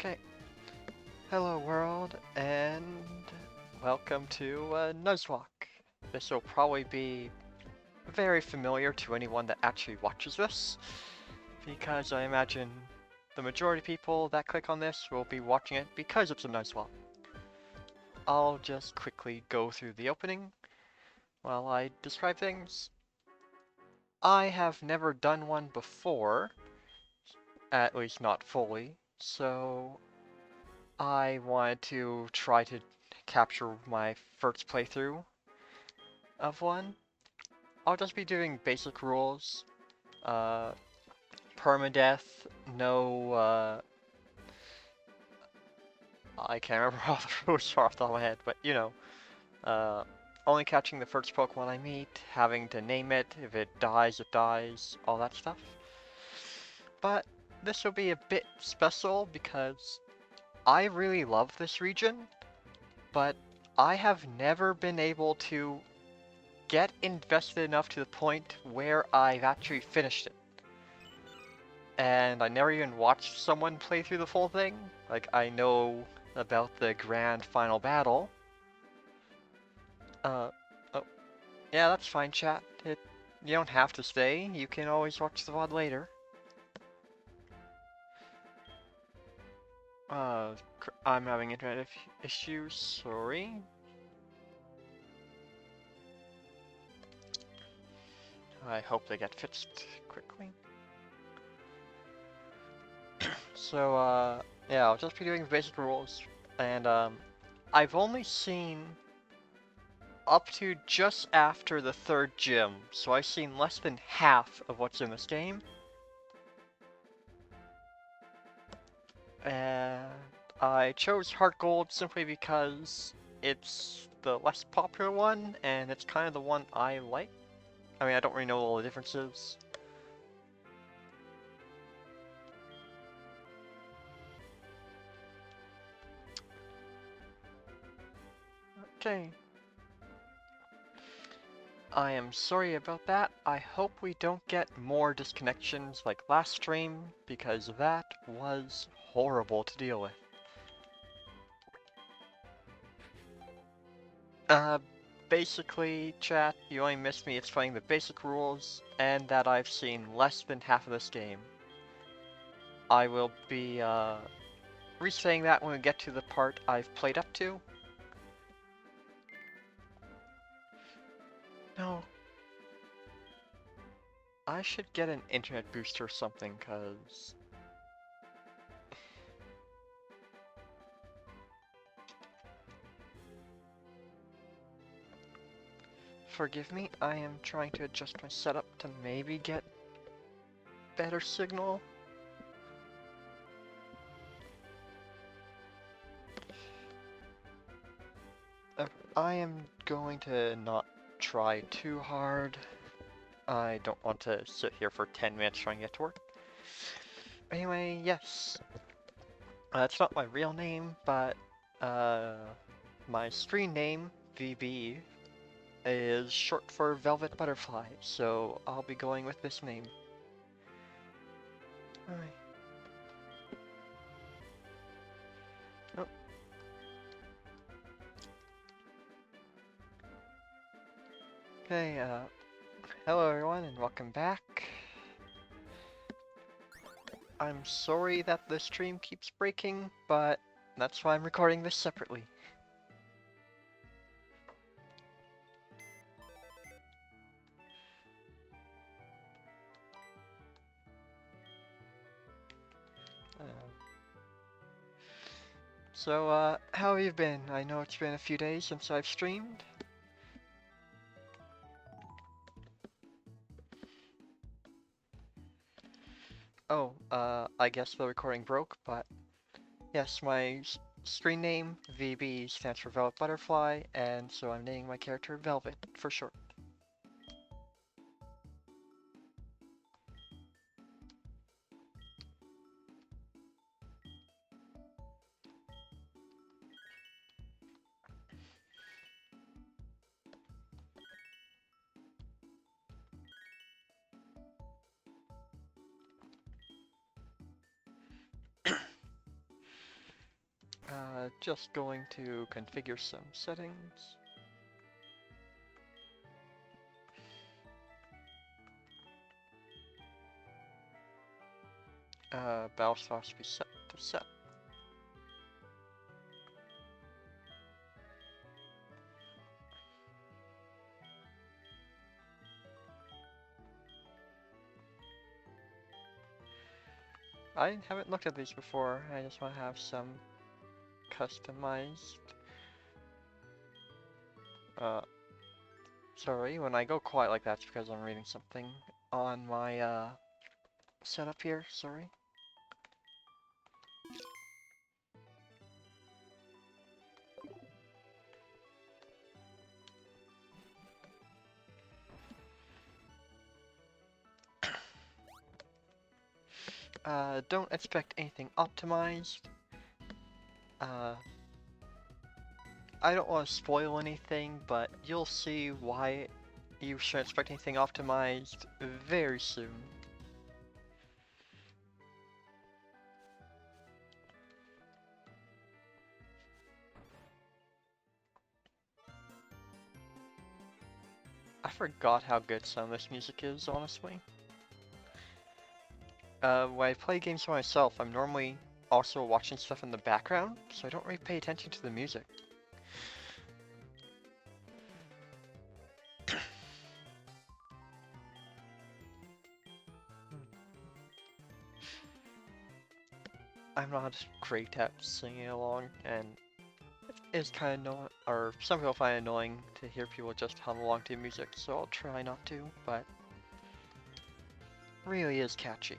Okay, hello world, and welcome to Nuzlocke. This will probably be very familiar to anyone that actually watches this, because I imagine the majority of people that click on this will be watching it because it's a Nuzlocke. I'll just quickly go through the opening while I describe things. I have never done one before, at least not fully, so I wanted to try to capture my first playthrough of one. I'll just be doing basic rules. Uh, Permadeath, no, I can't remember all the rules off the top of my head, but you know, uh, only catching the first Pokemon I meet, having to name it, if it dies, all that stuff. But this will be a bit special because I really love this region, but I have never been able to get invested enough to the point where I've actually finished it. And I never even watched someone play through the full thing. Like, I know about the grand final battle. Oh, yeah, that's fine, chat. You don't have to stay. You can always watch the VOD later. I'm having internet issues, sorry. I hope they get fixed quickly. So, yeah, I'll just be doing the basic rules, and, I've only seen up to just after the third gym, so I've seen less than half of what's in this game. And I chose HeartGold simply because it's the less popular one, and it's kind of the one I like. I mean, I don't really know all the differences. Okay. I am sorry about that. I hope we don't get more disconnections like last stream, because that was horrible to deal with. Uh, basically, chat, you only missed me explaining the basic rules, and that I've seen less than half of this game. I will be, re-saying that when we get to the part I've played up to. No. I should get an internet boost or something, cause... Forgive me, I am trying to adjust my setup to maybe get better signal. I am going to not try too hard. I don't want to sit here for 10 minutes trying to get to work. Anyway, yes. It's not my real name, but my screen name, VB, is short for Velvet Butterfly, so I'll be going with this name. Alright. Oh. Okay, hello everyone and welcome back. I'm sorry that the stream keeps breaking, but that's why I'm recording this separately. So, how have you been? I know it's been a few days since I've streamed. Oh, I guess the recording broke, but yes, my screen name, VB, stands for Velvet Butterfly, and so I'm naming my character Velvet for short. Just going to configure some settings. Battle stars to be set to set. I haven't looked at these before. I just want to have some customized. Sorry, when I go quiet like that, it's because I'm reading something on my setup here. Sorry. Don't expect anything optimized. I don't want to spoil anything, but you'll see why you shouldn't expect anything optimized very soon. I forgot how good some of this music is, honestly. When I play games by myself, I'm normally also watching stuff in the background, so I don't really pay attention to the music. I'm not great at singing along, and it's kind of annoying, or some people find it annoying to hear people just hum along to music, so I'll try not to, but really is catchy.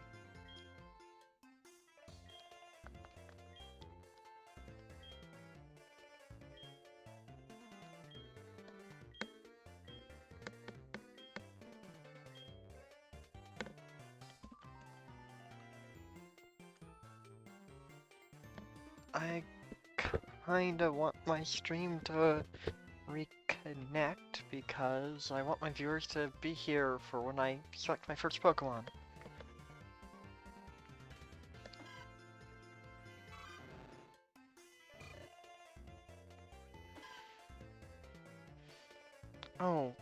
I kinda want my stream to reconnect because I want my viewers to be here for when I select my first Pokemon. Oh,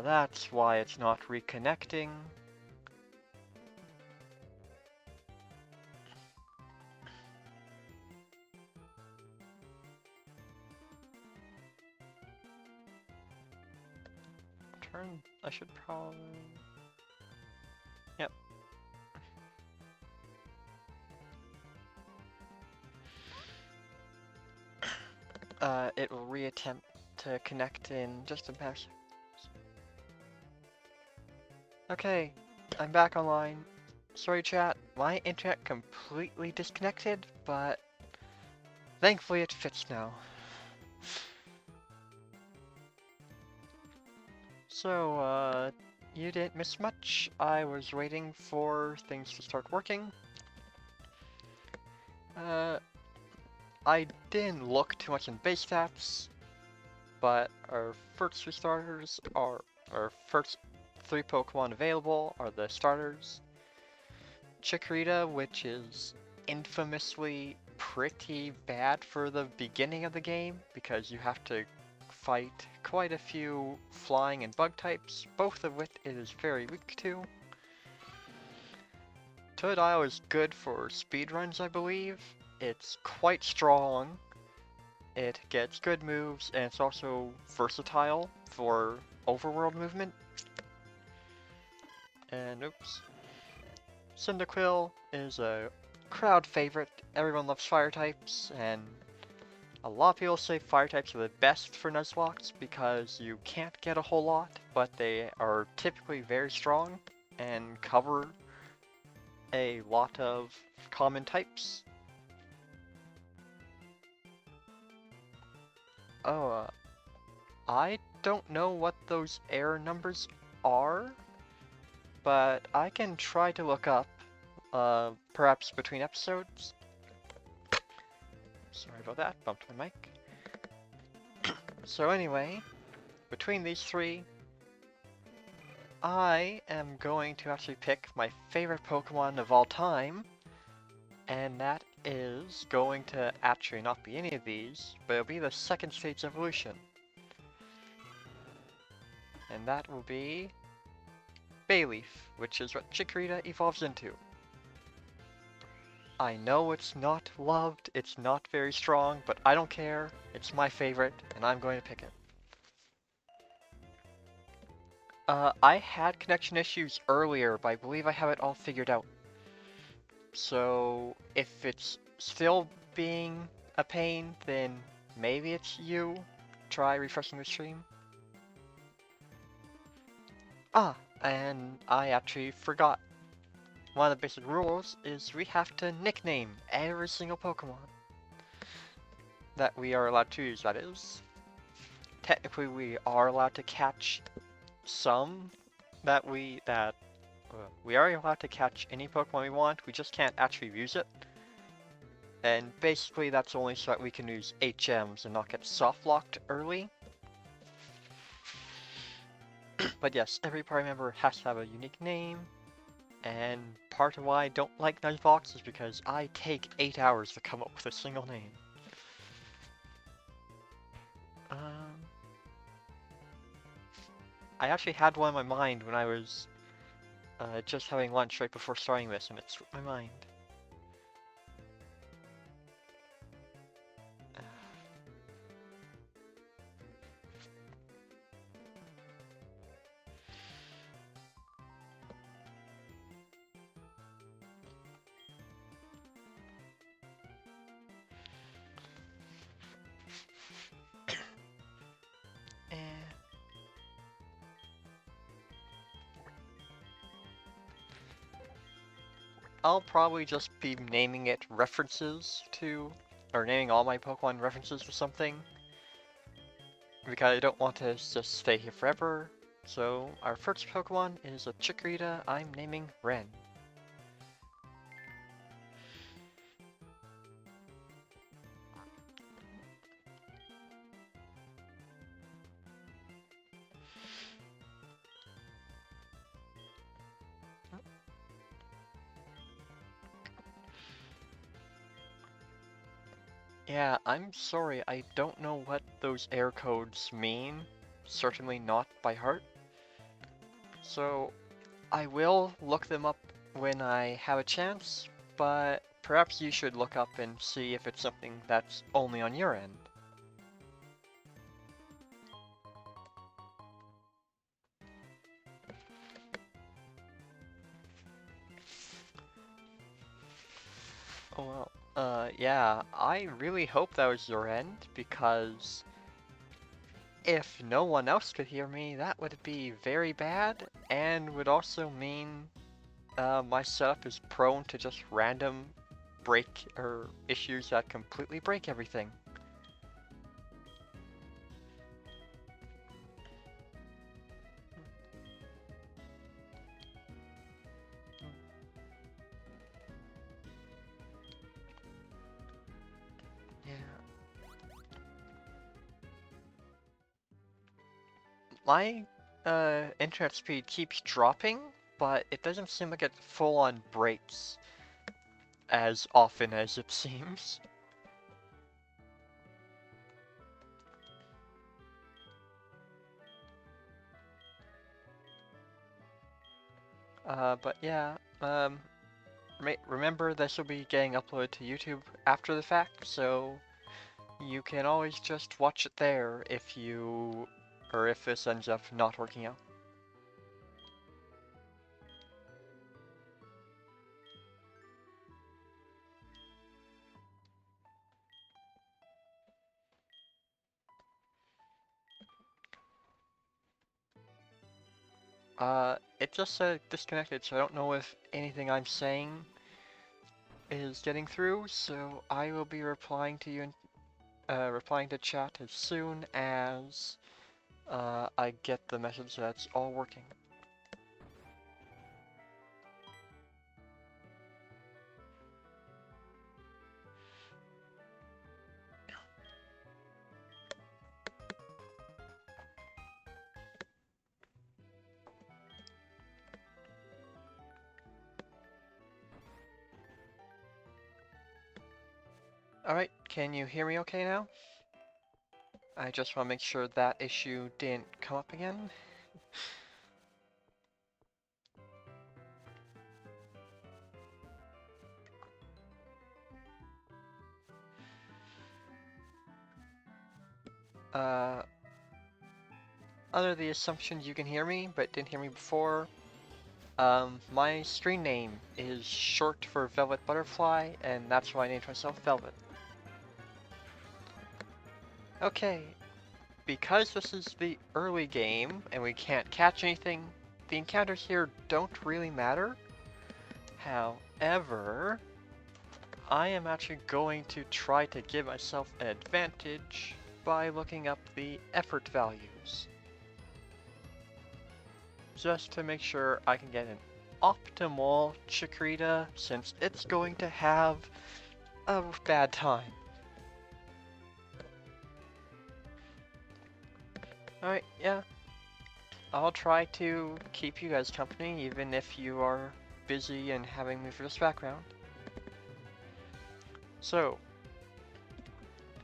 that's why it's not reconnecting. I should probably... Yep. It will reattempt to connect in just a matter of seconds. Okay, I'm back online. Sorry chat, my internet completely disconnected, but thankfully it fits now. So, you didn't miss much. I was waiting for things to start working. I didn't look too much in base stats, but our first three starters are, our first three Pokemon available are the starters. Chikorita, which is infamously pretty bad for the beginning of the game, because you have to fight quite a few flying and bug types, both of which it is very weak to. Totodile is good for speedruns, I believe. It's quite strong. It gets good moves, and it's also versatile for overworld movement. And oops. Cyndaquil is a crowd favorite. Everyone loves fire types, and a lot of people say fire types are the best for Nuzlocke because you can't get a whole lot, but they are typically very strong and cover a lot of common types. Oh, I don't know what those error numbers are, but I can try to look up, perhaps between episodes. Sorry about that, bumped my mic. So anyway, between these three, I am going to actually pick my favorite Pokemon of all time, and that is going to actually not be any of these, but it'll be the second stage's evolution. And that will be Bayleaf, which is what Chikorita evolves into. I know it's not loved, it's not very strong, but I don't care. It's my favorite, and I'm going to pick it. I had connection issues earlier, but I believe I have it all figured out. So, if it's still being a pain, then maybe it's you. Try refreshing the stream. Ah, and I actually forgot. One of the basic rules is we have to nickname every single Pokemon that we are allowed to use, that is. Technically, we are allowed to catch some we are allowed to catch any Pokemon we want, we just can't actually use it. And basically that's only so that we can use HMs and not get soft-locked early. But yes, every party member has to have a unique name, and part of why I don't like Nuzlocke is because I take 8 hours to come up with a single name. I actually had one in my mind when I was just having lunch right before starting this, and it slipped my mind. I'll probably just be naming it references to, or naming all my Pokemon references to something, because I don't want to just stay here forever. So our first Pokemon is a Chikorita. I'm naming Ren. Yeah, I'm sorry, I don't know what those air codes mean. Certainly not by heart. So I will look them up when I have a chance, but perhaps you should look up and see if it's something that's only on your end. Oh well. Yeah, I really hope that was your end, because if no one else could hear me, that would be very bad, and would also mean my setup is prone to just random break or issues that completely break everything. Yeah. My internet speed keeps dropping, but it doesn't seem like it full on breaks as often as it seems. But yeah, remember this will be getting uploaded to YouTube after the fact, so you can always just watch it there if if this ends up not working out. It just said disconnected, so I don't know if anything I'm saying is getting through, so I will be replying to you, replying to chat as soon as I get the message that's all working. Alright, can you hear me okay now? I just want to make sure that issue didn't come up again. Uh, Under the assumption you can hear me, but didn't hear me before, my screen name is short for Velvet Butterfly, and that's why I named myself Velvet. Okay, because this is the early game, and we can't catch anything, the encounters here don't really matter. However, I am actually going to try to give myself an advantage by looking up the effort values, just to make sure I can get an optimal Chikorita, since it's going to have a bad time. Alright, yeah. I'll try to keep you guys company, even if you are busy and having me for this background. So,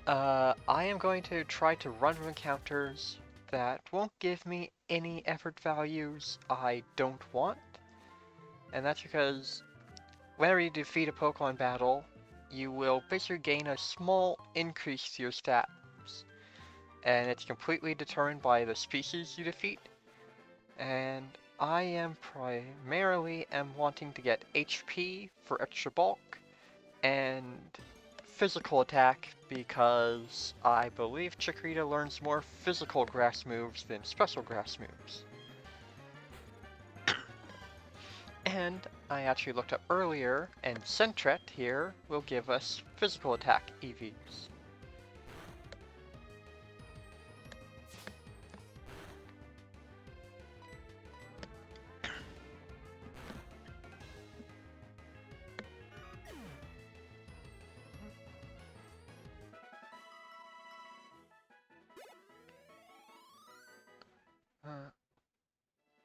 I am going to try to run encounters that won't give me any effort values I don't want. And that's because whenever you defeat a Pokemon battle, you will basically gain a small increase to your stats. And it's completely determined by the species you defeat. And I am primarily wanting to get HP for extra bulk and physical attack because I believe Chikorita learns more physical grass moves than special grass moves. And I actually looked up earlier, and Sentret here will give us physical attack EVs.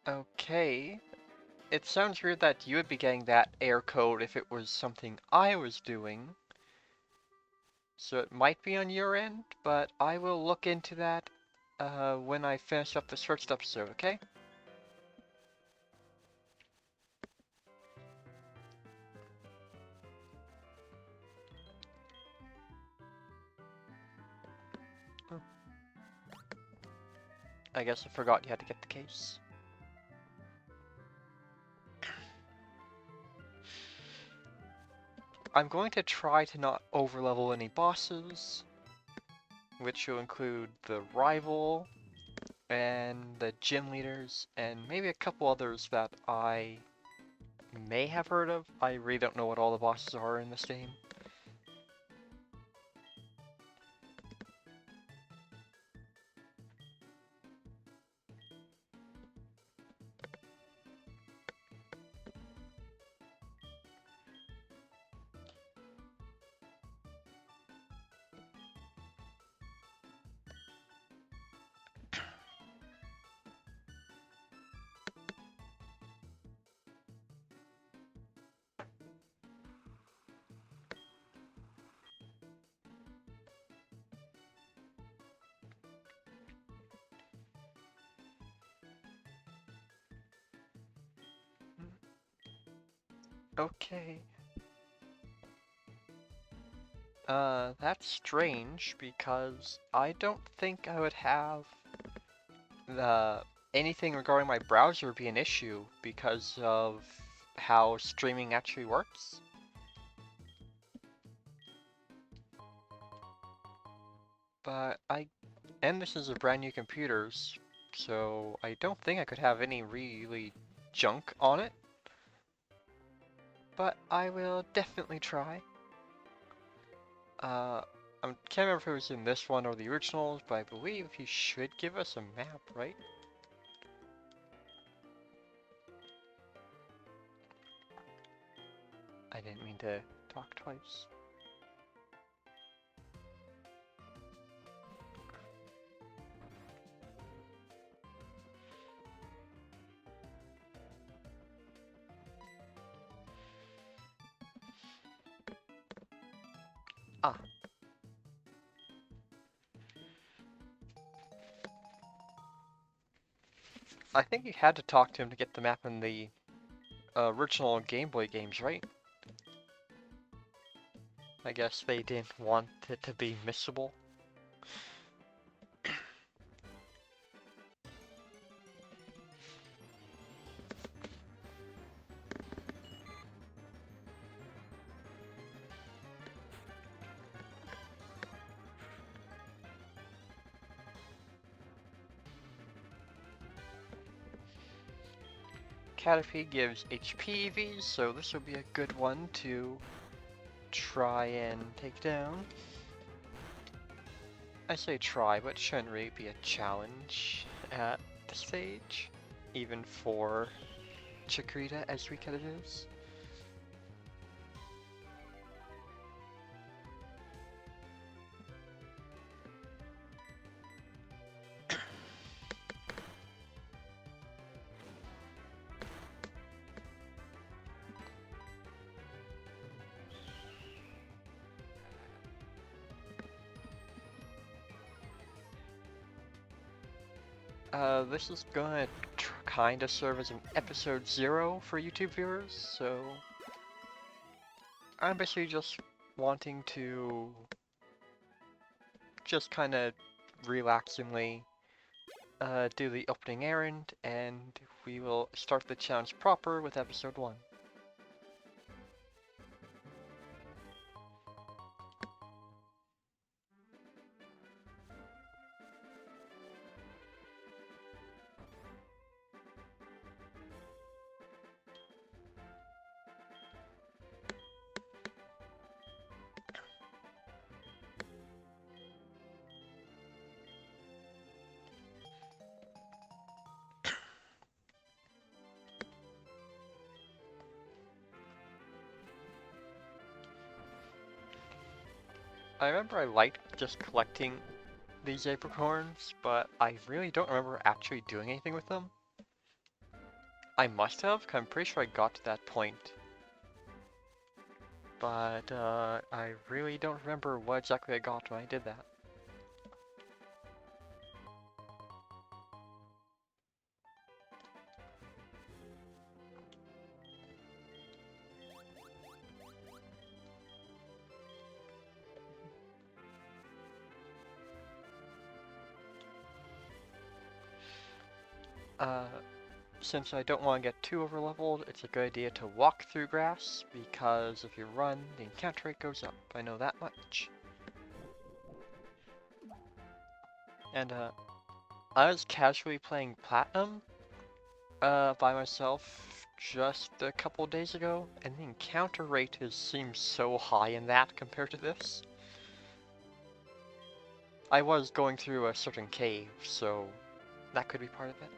Okay. It sounds weird that you would be getting that error code if it was something I was doing. So it might be on your end, but I will look into that when I finish up this first episode, okay? I guess I forgot you had to get the case. I'm going to try to not overlevel any bosses, which will include the rival and the gym leaders and maybe a couple others that I may have heard of. I really don't know what all the bosses are in this game. Okay. That's strange because I don't think I would have anything regarding my browser be an issue because of how streaming actually works. But and this is a brand new computer, so I don't think I could have any really junk on it. But I will definitely try. I can't remember if it was in this one or the originals, but I believe he should give us a map, right? I didn't mean to talk twice. Ah, I think you had to talk to him to get the map in the original Game Boy games, right? I guess they didn't want it to be missable. Caterpie gives HP EVs, so this will be a good one to try and take down. I say try, but it shouldn't really be a challenge at this stage, even for Chikorita as weak as it is. This is gonna kinda serve as an episode 0 for YouTube viewers, so I'm basically just wanting to just kinda relaxingly do the opening errand, and we will start the challenge proper with episode 1. I remember I liked just collecting these apricorns, but I really don't remember actually doing anything with them. I must have, 'cause I'm pretty sure I got to that point. But I really don't remember what exactly I got when I did that. Since I don't want to get too overleveled, it's a good idea to walk through grass, because if you run, the encounter rate goes up. I know that much. And I was casually playing Platinum by myself just a couple days ago, and the encounter rate seems so high in that compared to this. I was going through a certain cave, so that could be part of it.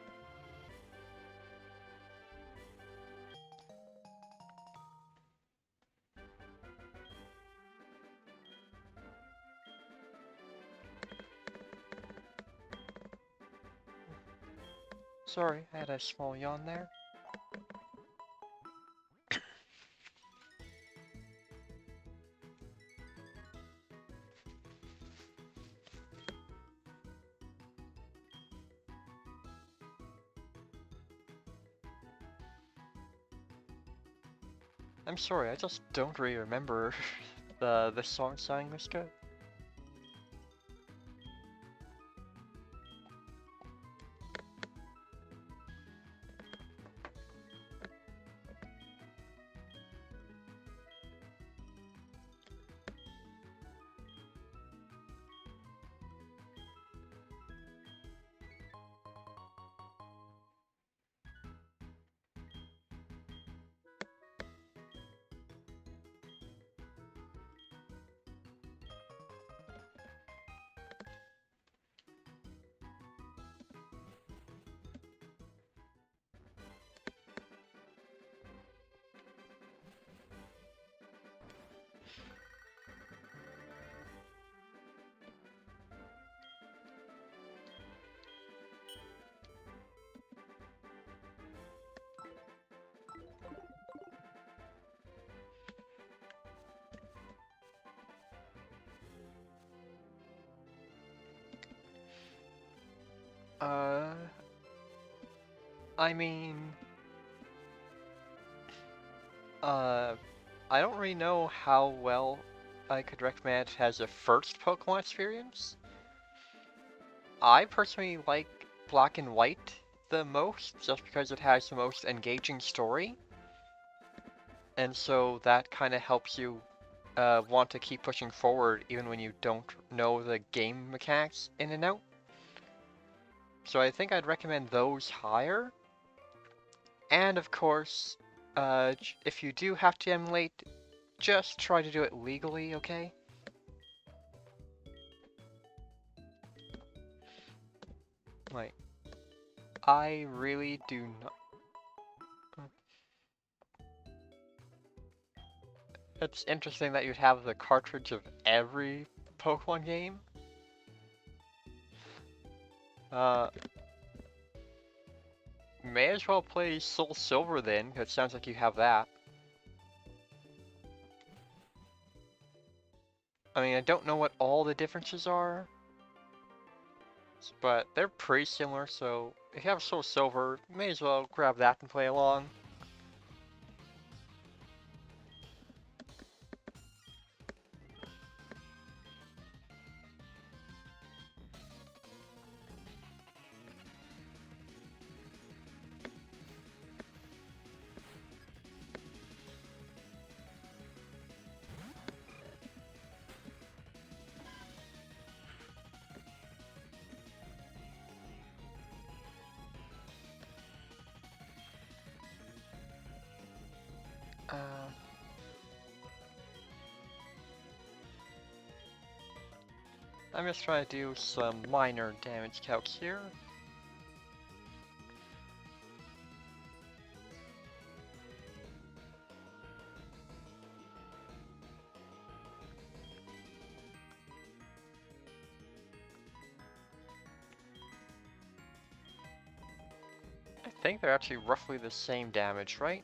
Sorry, I had a small yawn there. I'm sorry, I just don't really remember the song sounding this good. Uh, I mean, uh, I don't really know how well I could recommend it as a first Pokemon experience. I personally like Black and White the most, just because it has the most engaging story, and so that kind of helps you want to keep pushing forward even when you don't know the game mechanics in and out. So I think I'd recommend those higher. And of course, if you do have to emulate, just try to do it legally, okay? Like, I really do not. It's interesting that you'd have the cartridge of every Pokemon game. Uh, may as well play Soul Silver then, because it sounds like you have that. I mean, I don't know what all the differences are, but they're pretty similar, so if you have Soul Silver, may as well grab that and play along. Uh, I'm just trying to do some minor damage calcs here. I think they're actually roughly the same damage, right?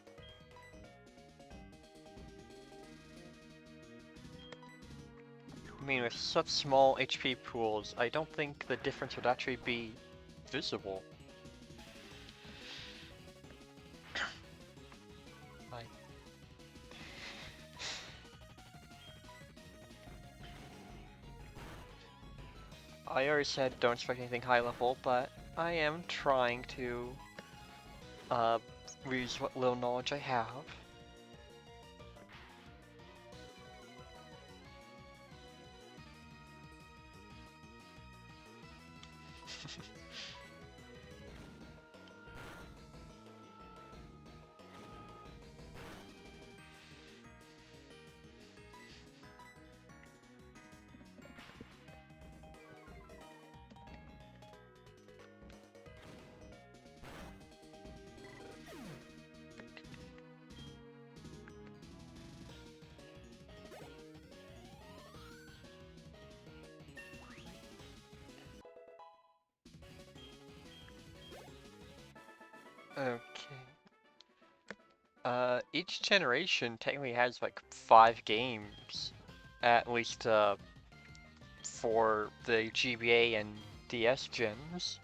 I mean, with such small HP pools, I don't think the difference would actually be visible. I... I already said don't expect anything high level, but I am trying to use what little knowledge I have. Okay. Each generation technically has like 5 games, at least for the GBA and DS gens.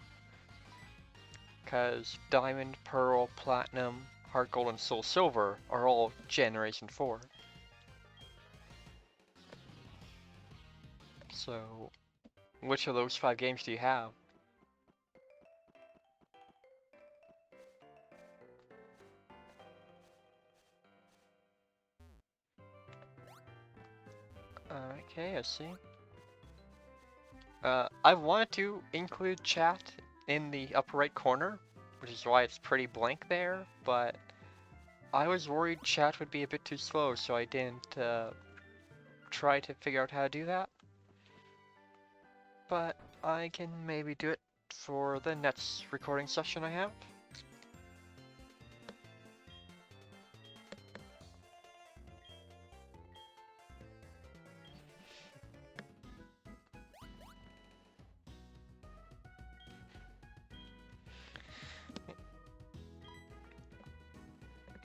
Because Diamond, Pearl, Platinum, HeartGold, and Soul Silver are all Generation 4. So, which of those 5 games do you have? Okay, I see. I wanted to include chat in the upper right corner, which is why it's pretty blank there, but I was worried chat would be a bit too slow, so I didn't try to figure out how to do that. But I can maybe do it for the next recording session I have.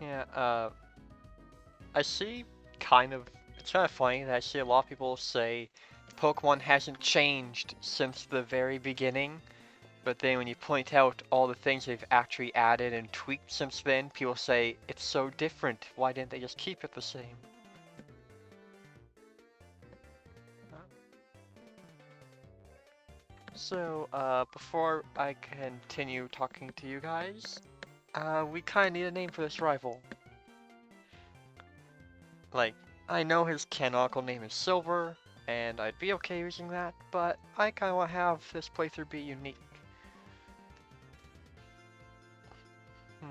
Yeah, I see it's kind of funny that I see a lot of people say Pokemon hasn't changed since the very beginning, But then when you point out all the things they've actually added and tweaked since then, people say, it's so different, why didn't they just keep it the same? So, before I continue talking to you guys, we kinda need a name for this rival. Like, I know his canonical name is Silver, and I'd be okay using that, but I kinda wanna have this playthrough be unique. Hmm.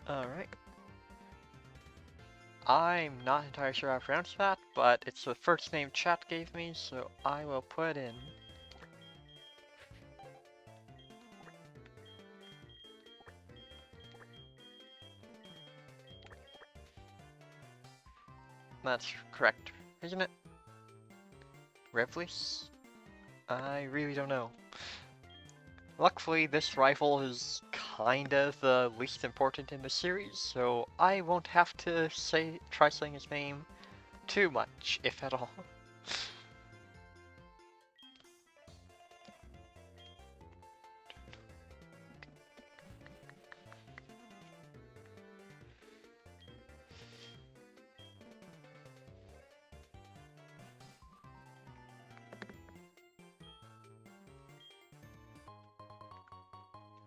Alright. I'm not entirely sure how to pronounce that, but it's the first name chat gave me, so I will put in. That's correct, isn't it? Revlis? I really don't know. Luckily, this rifle is kinda the least important in the series, so I won't have to try saying his name too much, if at all.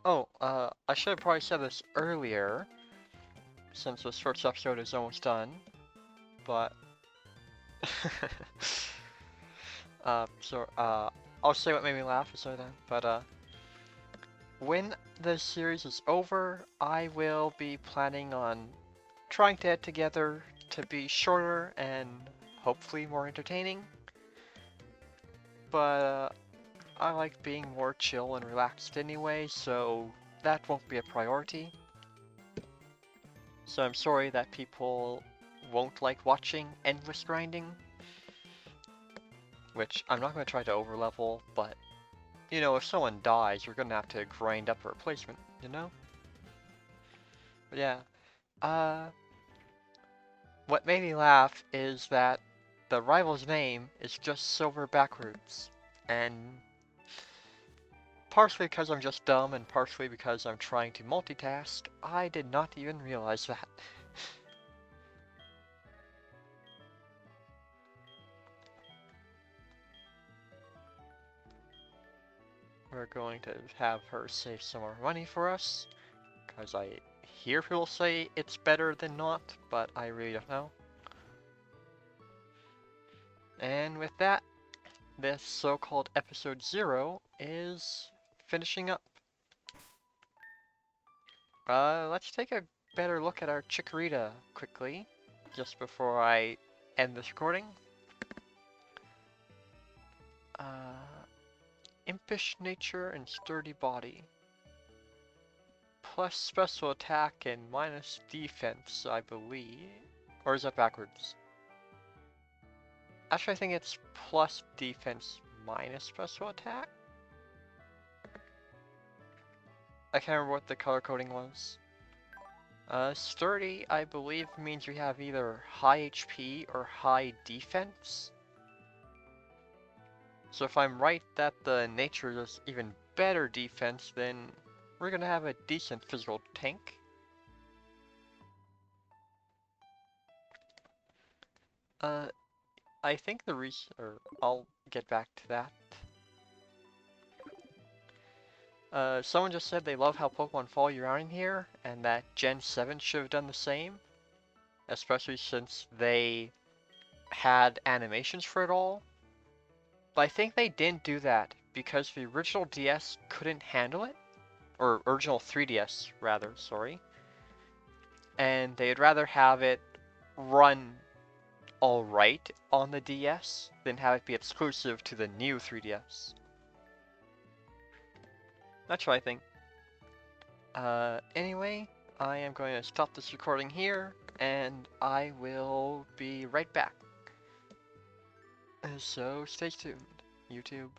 Oh, I should have probably said this earlier, since this first episode is almost done, but I'll say what made me laugh, so then. But when the series is over, I will be planning on trying to edit together to be shorter and hopefully more entertaining. But I like being more chill and relaxed anyway, so that won't be a priority. So I'm sorry that people won't like watching endless grinding, which I'm not going to try to overlevel, but you know, if someone dies, you're gonna have to grind up a replacement, you know? But yeah, uh, what made me laugh is that the rival's name is just Silver backwards, and partially because I'm just dumb and partially because I'm trying to multitask, I did not even realize that. We're going to have her save some more money for us, because I hear people say it's better than not, but I really don't know. And with that, this so-called episode 0 is finishing up. Let's take a better look at our Chikorita quickly, just before I end this recording. Impish nature and sturdy body. Plus special attack and minus defense, I believe. Or is that backwards? Actually, I think it's plus defense minus special attack? I can't remember what the color coding was. Sturdy, I believe, means we have either high HP or high defense. So if I'm right that the nature is even better defense, then we're gonna have a decent physical tank. I think the reason, or I'll get back to that. Someone just said they love how Pokemon follow you around in here, and that Gen 7 should have done the same, especially since they had animations for it all. But I think they didn't do that because the original DS couldn't handle it, or original 3DS rather, sorry. And they'd rather have it run alright on the DS than have it be exclusive to the new 3DS. That's what I think. Anyway, I am going to stop this recording here, and I will be right back. So stay tuned, YouTube.